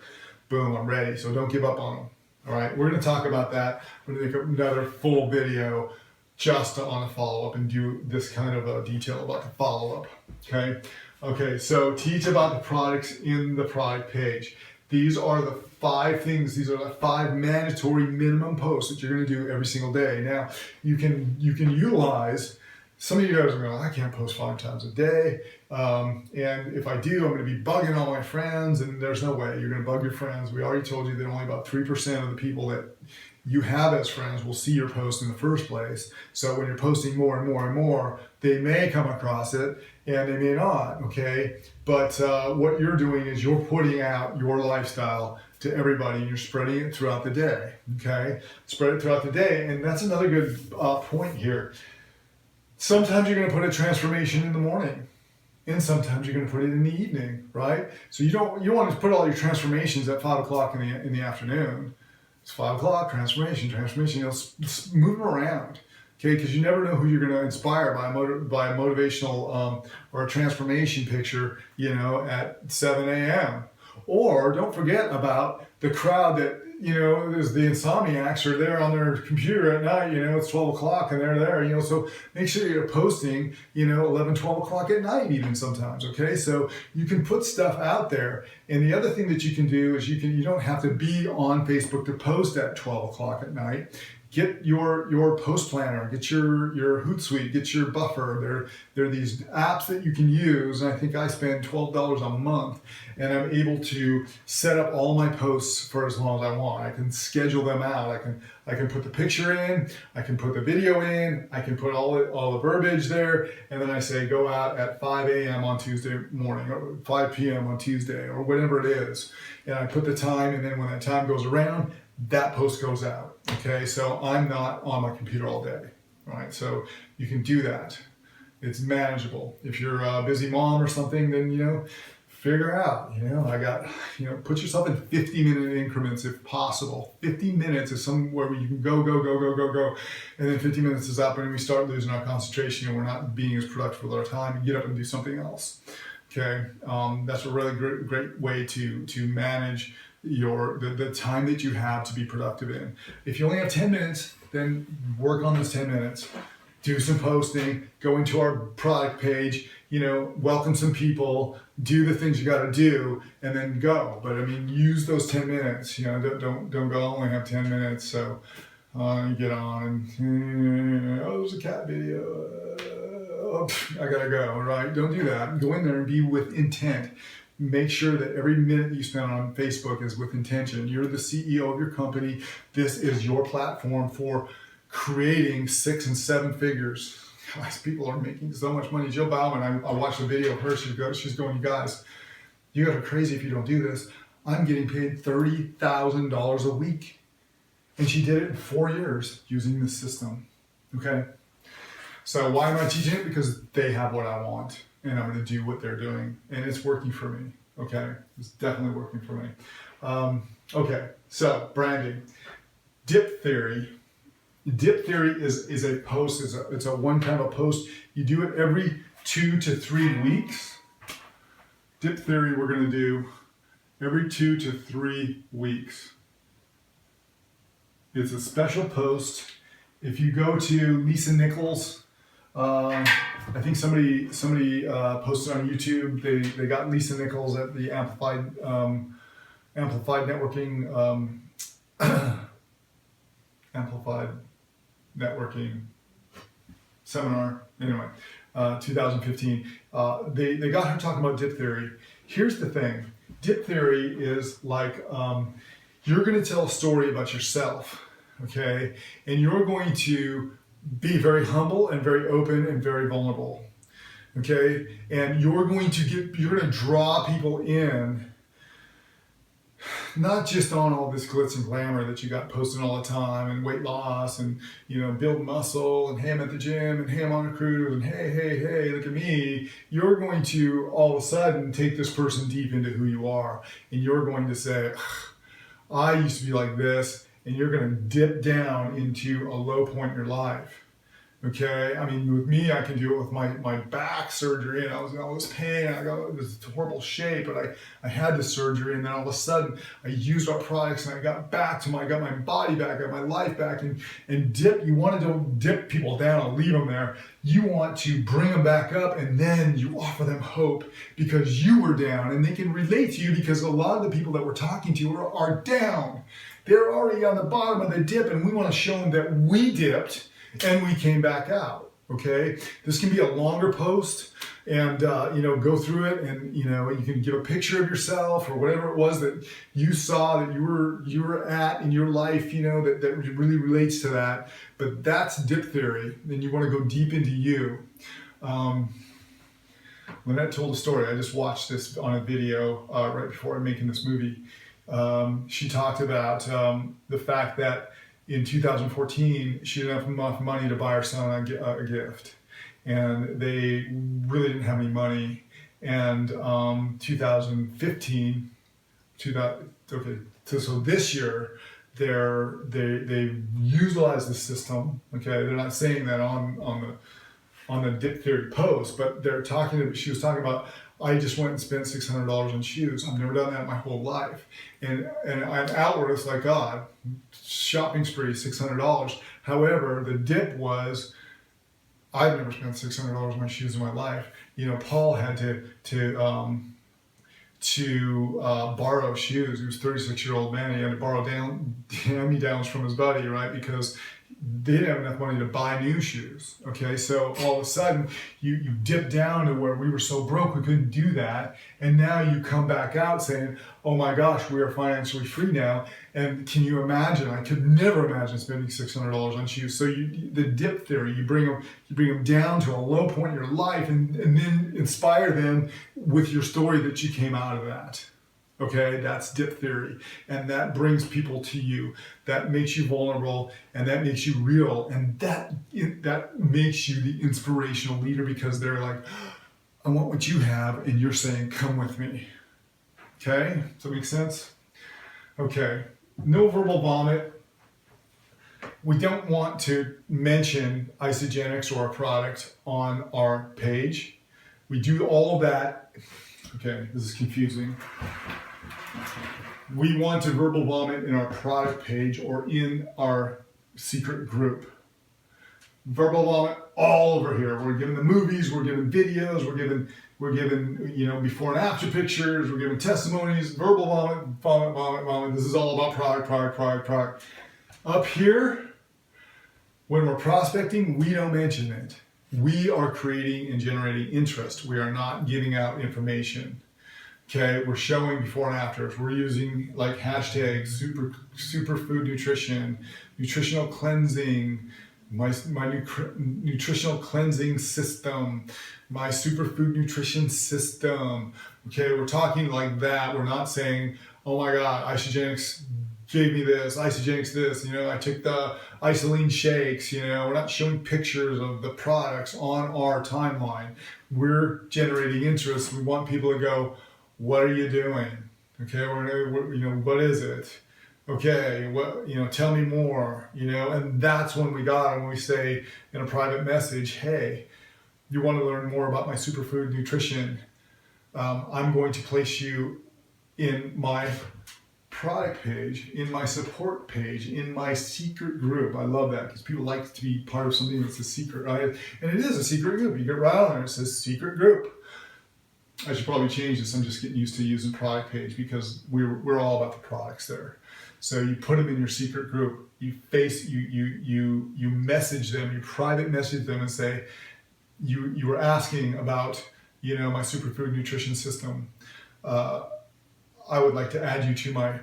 boom, I'm ready. So don't give up on them. All right, we're going to talk about that. We're going to make another full video just on the follow-up and do this kind of a detail about the follow-up, okay? Okay, so teach about the products in the product page. These are the 5 things, these are the 5 mandatory minimum posts that you're going to do every single day. Now, you can utilize, some of you guys are going, I can't post 5 times a day, and if I do, I'm going to be bugging all my friends, and there's no way you're going to bug your friends. We already told you that only about 3% of the people that you have as friends will see your post in the first place. So when you're posting more and more and more, they may come across it and they may not, okay? But what you're doing is you're putting out your lifestyle to everybody, and you're spreading it throughout the day, okay? Spread it throughout the day, and that's another good point here. Sometimes you're going to put a transformation in the morning, and sometimes you're going to put it in the evening, right? So you don't want to put all your transformations at 5 o'clock in the afternoon. It's 5 o'clock, transformation, move them around. Okay, because you never know who you're going to inspire by a motivational or a transformation picture, at 7 a.m. Or don't forget about the crowd that, there's the insomniacs are there on their computer at night, it's 12 o'clock and they're there, so make sure you're posting, 11, 12 o'clock at night even sometimes, okay? So you can put stuff out there. And the other thing that you can do is you don't have to be on Facebook to post at 12 o'clock at night. Get your post planner, get your Hootsuite, get your Buffer. There are these apps that you can use, and I think I spend $12 a month, and I'm able to set up all my posts for as long as I want. I can schedule them out. I can put the picture in, I can put the video in, I can put all the verbiage there, and then I say go out at 5 a.m. on Tuesday morning, or 5 p.m. on Tuesday, or whatever it is. And I put the time, and then when that time goes around, that post goes out, okay? So I'm not on my computer all day, right? So you can do that. It's manageable. If you're a busy mom or something, then, figure out, I got, put yourself in 50-minute increments if possible. 50 minutes is somewhere where you can go, and then 50 minutes is up and we start losing our concentration and we're not being as productive with our time and get up and do something else, okay? That's a really great way to manage the time that you have to be productive in. If you only have 10 minutes, then work on those 10 minutes. Do some posting, go into our product page, welcome some people, do the things you got to do, and then go. But use those 10 minutes. Don't go. I only have 10 minutes, so you get on and there's a cat video. I gotta go. Right? Don't do that. Go in there and be with intent. Make sure that every minute that you spend on Facebook is with intention. You're the CEO of your company. This is your platform for creating 6 and 7 figures. Guys, people are making so much money. Jill Bauman, I watched a video of her. She's going, you guys are crazy if you don't do this. I'm getting paid $30,000 a week. And she did it in 4 years using this system. Okay? So why am I teaching it? Because they have what I want. And I'm going to do what they're doing. And it's working for me, okay? It's definitely working for me. Okay, so branding. Dip theory. Dip theory is a post. It's a one time a post. You do it every 2 to 3 weeks. Dip theory we're going to do every 2 to 3 weeks. It's a special post. If you go to Lisa Nichols, I think somebody posted on YouTube. They got Lisa Nichols at the Amplified Networking seminar. Anyway, 2015. They got her talking about dip theory. Here's the thing. Dip theory is like you're going to tell a story about yourself, okay, and you're going to be very humble and very open and very vulnerable, okay? And you're going to draw people in, not just on all this glitz and glamour that you got posting all the time and weight loss and, build muscle and hey, I'm at the gym and hey, I'm on a cruise and hey, look at me. You're going to all of a sudden take this person deep into who you are and you're going to say, I used to be like this. And you're going to dip down into a low point in your life, okay? With me, I can do it with my back surgery, and I was in all this pain, I got this horrible shape, but I had the surgery, and then all of a sudden, I used our products, and I got my body back, I got my life back, and dip. You want to don't dip people down and leave them there. You want to bring them back up, and then you offer them hope because you were down, and they can relate to you because a lot of the people that we're talking to are down. They're already on the bottom of the dip, and we want to show them that we dipped and we came back out, okay? This can be a longer post and, go through it and, you can give a picture of yourself or whatever it was that you saw that you were at in your life, that really relates to that. But that's dip theory. Then you want to go deep into you. Lynette told a story. I just watched this on a video right before I'm making this movie. She talked about the fact that in 2014 she didn't have enough money to buy her son a gift, and they really didn't have any money. And 2015, so this year they utilize the system. Okay, they're not saying that on the dip theory post, but she was talking about, I just went and spent $600 on shoes. I've never done that my whole life. And I'm outward, it's like, God, shopping spree, $600. However, the dip was, I've never spent $600 on my shoes in my life. You know, Paul had to borrow shoes. He was a 36-year-old man. He had to borrow hand-me-downs from his buddy, right? Because they didn't have enough money to buy new shoes. Okay, so all of a sudden you dip down to where we were so broke we couldn't do that, and now you come back out saying, oh my gosh, we are financially free now. And can you imagine? I could never imagine spending $600 on shoes. So the dip theory, you bring them down to a low point in your life, and then inspire them with your story that you came out of that. Okay, that's dip theory, and that brings people to you. That makes you vulnerable, and that makes you real, and that makes you the inspirational leader, because they're like, I want what you have, and you're saying, come with me. Okay, does that make sense? Okay, no verbal vomit. We don't want to mention Isagenix or a product on our page. We do all of that. Okay, this is confusing. We want to verbal vomit in our product page or in our secret group. Verbal vomit all over here. We're giving the movies, we're giving videos, we're giving before and after pictures, we're giving testimonies, verbal vomit. This is all about product. Up here, when we're prospecting, we don't mention it. We are creating and generating interest. We are not giving out information. Okay, we're showing before and afters. We're using like hashtags, superfood nutrition, nutritional cleansing, my nutritional cleansing system, my superfood nutrition system. Okay, we're talking like that. We're not saying, oh my God, Isagenix gave me this, Isagenix this, I took the Isoline shakes, we're not showing pictures of the products on our timeline. We're generating interest. We want people to go, what are you doing? Okay, what is it? Okay, tell me more, and that's when we got it, when we say in a private message, hey, you want to learn more about my superfood nutrition? I'm going to place you in my product page, in my support page, in my secret group. I love that because people like to be part of something that's a secret, right? And it is a secret group. You get right on there, it says secret group. I should probably change this. I'm just getting used to using product page because we're all about the products there. So you put them in your secret group. You message them. You private message them and say, you were asking about my superfood nutrition system. I would like to add you to my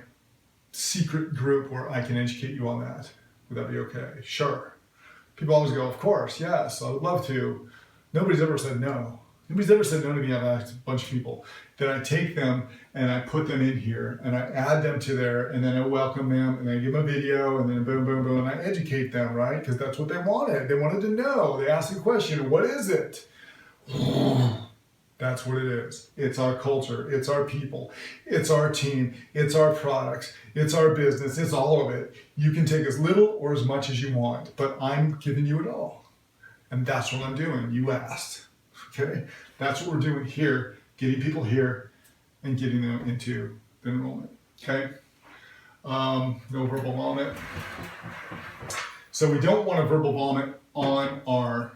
secret group where I can educate you on that. Would that be okay? Sure. People always go, of course, yes, I would love to. Nobody's ever said no. Nobody's ever said no to me. I've asked a bunch of people. Then I take them and I put them in here and I add them to there, and then I welcome them and I give them a video, and then boom, boom, boom, and I educate them, right? Because that's what they wanted. They wanted to know. They asked the question, what is it? That's what it is. It's our culture. It's our people. It's our team. It's our products. It's our business. It's all of it. You can take as little or as much as you want, but I'm giving you it all. And that's what I'm doing. You asked. Okay? That's what we're doing here, getting people here and getting them into the enrollment. Okay? No verbal vomit. So we don't want a verbal vomit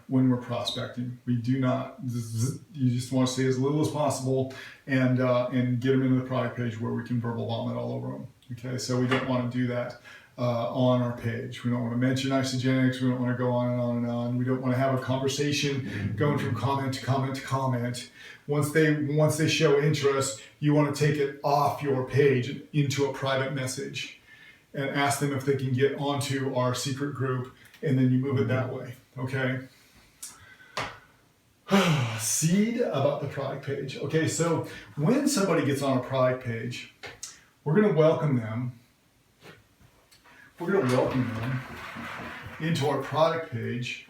when we're prospecting. We do not. You just want to say as little as possible and get them into the product page where we can verbal vomit all over them. Okay, so we don't want to do that on our page. We don't want to mention Isagenix. We don't want to go on and on and on. We don't want to have a conversation going from comment to comment to comment. Once they show interest, you want to take it off your page into a private message and ask them if they can get onto our secret group, and then you move it that way, okay? Seed about the product page. Okay, so when somebody gets on a product page, we're going to welcome them. We're going to welcome them into our product page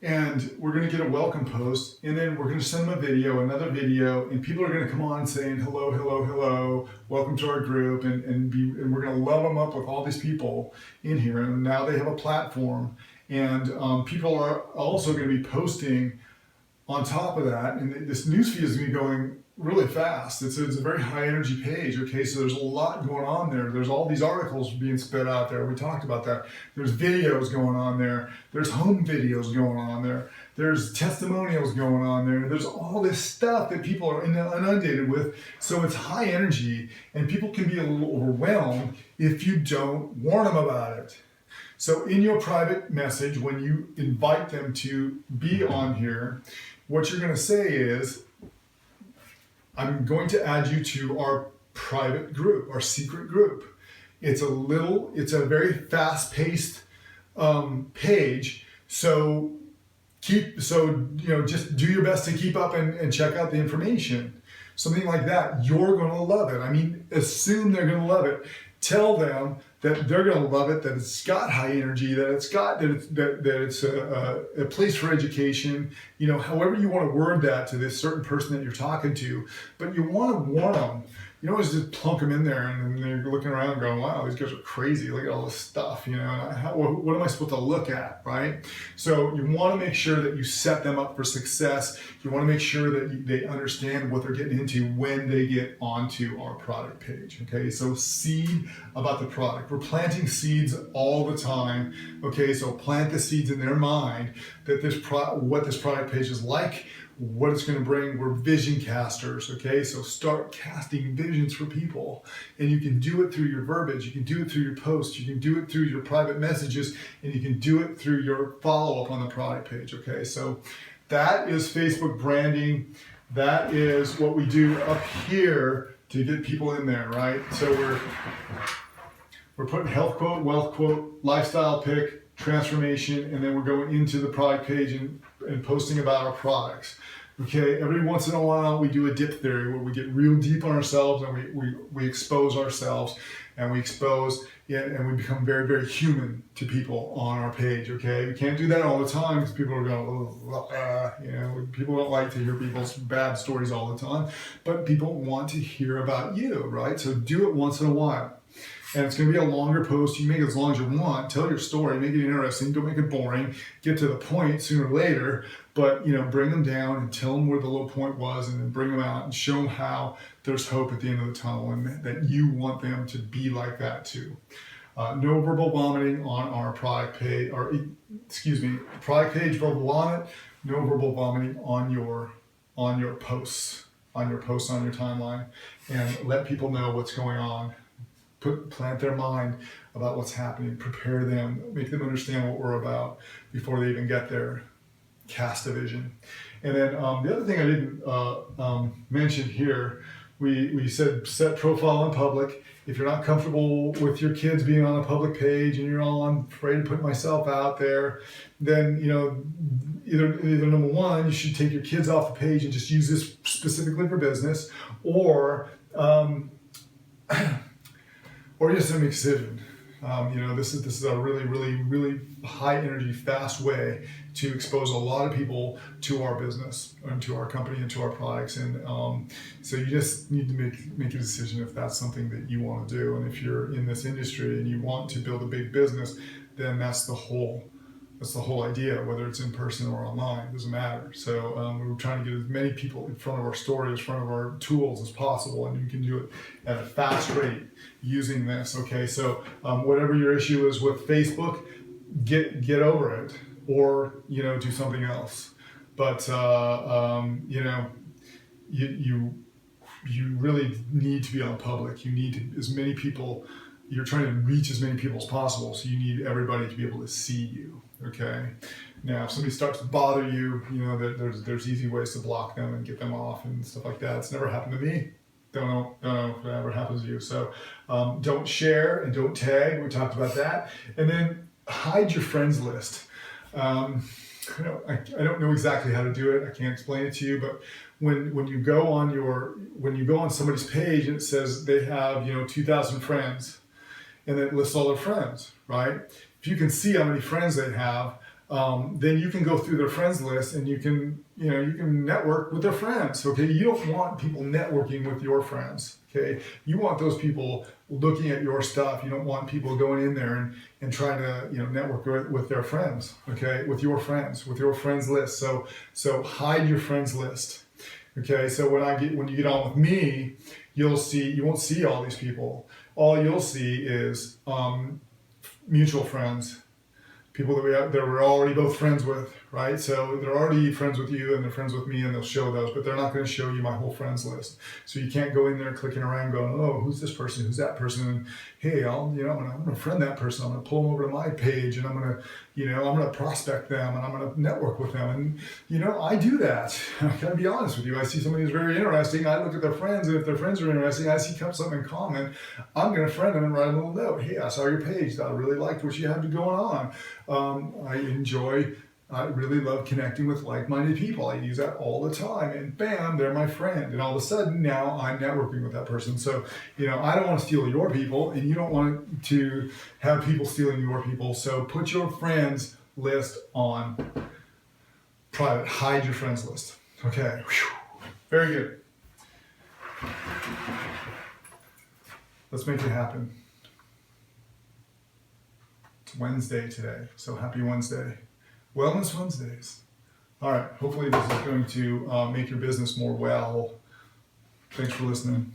and we're going to get a welcome post, and then we're going to send them a video, another video, and people are going to come on saying hello, hello, hello, welcome to our group, and we're going to love them up with all these people in here, and now they have a platform, and people are also going to be posting on top of that, and this newsfeed is going to be going really fast. It's a very high energy page. Okay, so there's a lot going on there. There's all these articles being spit out there. We talked about that. There's videos going on there. There's home videos going on there. There's testimonials going on there. There's all this stuff that people are inundated with. So it's high energy, and people can be a little overwhelmed if you don't warn them about it. So in your private message, when you invite them to be on here, what you're going to say is, I'm going to add you to our private group, our secret group. It's a very fast-paced page. So just do your best to keep up and check out the information. Something like that. You're going to love it. I mean, assume they're going to love it. Tell them that they're going to love it, that it's got high energy, that it's a place for education, however you want to word that to this certain person that you're talking to, but you want to warn them. You don't just plunk them in there and then they're looking around going, wow, these guys are crazy. Look at all this stuff, what am I supposed to look at, right? So you want to make sure that you set them up for success. You want to make sure that they understand what they're getting into when they get onto our product page, okay? So seed about the product. We're planting seeds all the time, okay? So plant the seeds in their mind that what this product page is like, what it's going to bring. We're vision casters, okay? So start casting visions for people. And you can do it through your verbiage. You can do it through your posts. You can do it through your private messages. And you can do it through your follow-up on the product page, okay? So that is Facebook branding. That is what we do up here to get people in there, right? So we're putting health quote, wealth quote, lifestyle pick, transformation, and then we're going into the product page and posting about our products. Okay, every once in a while we do a dip theory where we get real deep on ourselves and we expose ourselves and we become very, very human to people on our page, okay? We can't do that all the time because people are going, people don't like to hear people's bad stories all the time, but people want to hear about you, right? So do it once in a while. And it's going to be a longer post. You make it as long as you want. Tell your story. Make it interesting. Don't make it boring. Get to the point sooner or later. But, bring them down and tell them where the low point was and then bring them out and show them how there's hope at the end of the tunnel and that you want them to be like that too. No verbal vomiting on our product page, product page verbal vomit. No verbal vomiting on your posts, on your timeline, and let people know what's going on. Plant their mind about what's happening, prepare them, make them understand what we're about before they even get there. Cast a vision. And then the other thing I didn't mention here, we said set profile in public. If you're not comfortable with your kids being on a public page and you're all, I'm afraid to put myself out there, then either number one, you should take your kids off the page and just use this specifically for business, or just make a decision. This is a really, really, really high energy, fast way to expose a lot of people to our business and to our company and to our products. And so you just need to make a decision if that's something that you want to do. And if you're in this industry and you want to build a big business, then that's the whole idea, whether it's in person or online, it doesn't matter. So we're trying to get as many people in front of our story, in front of our tools as possible, and you can do it at a fast rate using this, okay? So whatever your issue is with Facebook, get over it, or, do something else. But, you really need to be on public. You need you're trying to reach as many people as possible, so you need everybody to be able to see you. Okay. Now, if somebody starts to bother you, there's easy ways to block them and get them off and stuff like that. It's never happened to me. Don't know if it ever happens to you. So don't share and don't tag. We talked about that. And then hide your friends list. I don't know exactly how to do it. I can't explain it to you, but when you go on somebody's page and it says they have 2,000 friends, and it lists all their friends, right? If you can see how many friends they have, then you can go through their friends list and you can network with their friends. Okay, you don't want people networking with your friends. Okay, you want those people looking at your stuff. You don't want people going in there and trying to network with their friends. Okay, with your friends list. So hide your friends list. Okay, so when you get on with me, you won't see all these people. All you'll see is mutual friends, people that we're already both friends with, right? So they're already friends with you and they're friends with me, and they'll show those, but they're not going to show you my whole friends list. So you can't go in there clicking around going, oh, who's this person, who's that person, and hey, I'm going to friend that person. I'm going to pull them over to my page, and I'm going to prospect them, and I'm going to network with them, and I do that. I gotta be honest with you. I see somebody who's very interesting. I look at their friends, and if their friends are interesting, I see something in common. I'm going to friend them and write a little note. Hey, I saw your page. I really liked what you had going on. I really love connecting with like-minded people. I use that all the time, and bam, they're my friend. And all of a sudden, now I'm networking with that person. So, I don't want to steal your people, and you don't want to have people stealing your people. So put your friends list on private. Hide your friends list. Okay. Whew. Very good. Let's make it happen. It's Wednesday today, so happy Wednesday. Wellness Wednesdays. All right, hopefully this is going to make your business more well. Thanks for listening.